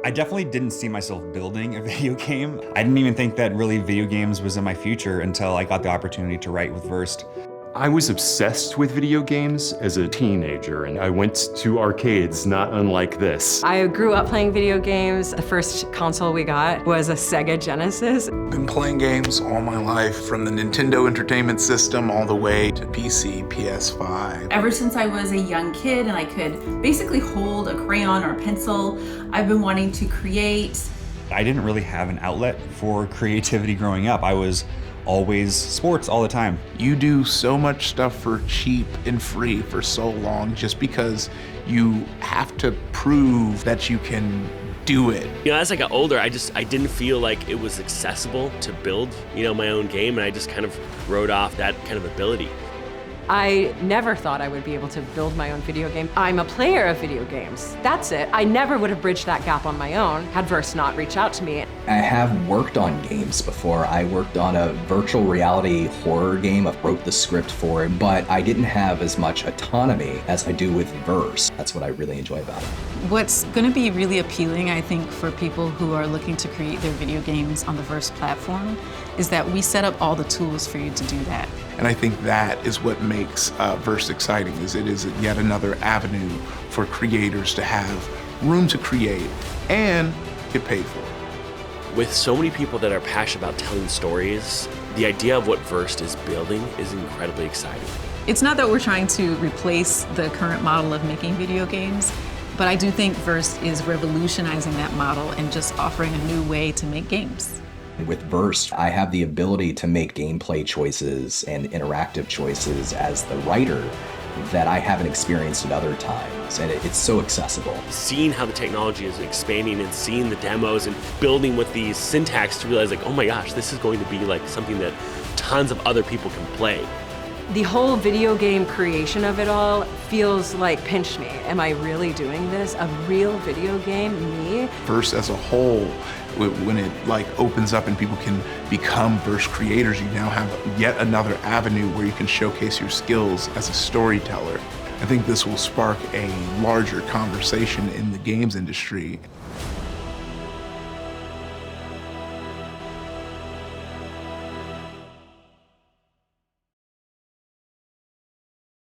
I definitely didn't see myself building a video game. I didn't even think that really video games was in my future until I got the opportunity to write with Versed. I was obsessed with video games as a teenager, and I went to arcades not unlike this. I grew up playing video games. The first console we got was a Sega Genesis. Been playing games all my life, from the Nintendo Entertainment System all the way to PC, PS5. Ever since I was a young kid and I could basically hold a crayon or a pencil, I've been wanting to create. I didn't really have an outlet for creativity growing up. I was always sports all the time. You do so much stuff for cheap and free for so long just because you have to prove that you can do it. As I got older, I didn't feel like it was accessible to build, my own game, and I just kind of wrote off that kind of ability. I never thought I would be able to build my own video game. I'm a player of video games. That's it. I never would have bridged that gap on my own had Verse not reached out to me. I have worked on games before. I worked on a virtual reality horror game. I wrote the script for it, but I didn't have as much autonomy as I do with Verse. That's what I really enjoy about it. What's going to be really appealing, I think, for people who are looking to create their video games on the Verse platform is that we set up all the tools for you to do that. And I think that is what makes Verse exciting, is it is yet another avenue for creators to have room to create and get paid for it. With so many people that are passionate about telling stories, the idea of what Versed is building is incredibly exciting. It's not that we're trying to replace the current model of making video games, but I do think Verse is revolutionizing that model and just offering a new way to make games. With Verse, I have the ability to make gameplay choices and interactive choices as the writer that I haven't experienced at other times, and it's so accessible. Seeing how the technology is expanding and seeing the demos and building with the syntax to realize oh my gosh, this is going to be like something that tons of other people can play. The whole video game creation of it all feels like pinch me. Am I really doing this? A real video game, me? Verse as a whole, when it opens up and people can become Verse creators, you now have yet another avenue where you can showcase your skills as a storyteller. I think this will spark a larger conversation in the games industry.